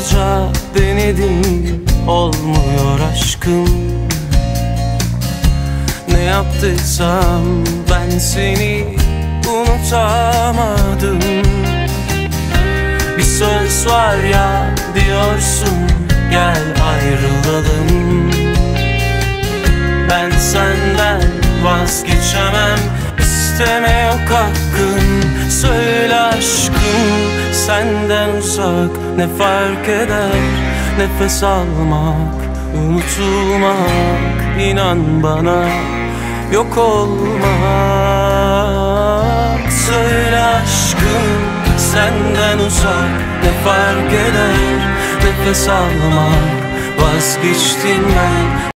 Defalarca denedim, olmuyor aşkım. Ne yaptıysam ben seni unutamadım. Bir söz var ya, diyorsun gel ayrılalım. Ben senden vazgeçemem, isteme yok hakkın. Söyle aşkım, senden uzak ne fark eder? Nefes almak, unutulmak, inan bana yok olmak. Söyle aşkım, senden uzak ne fark eder? Nefes almak, vazgeçtim ben.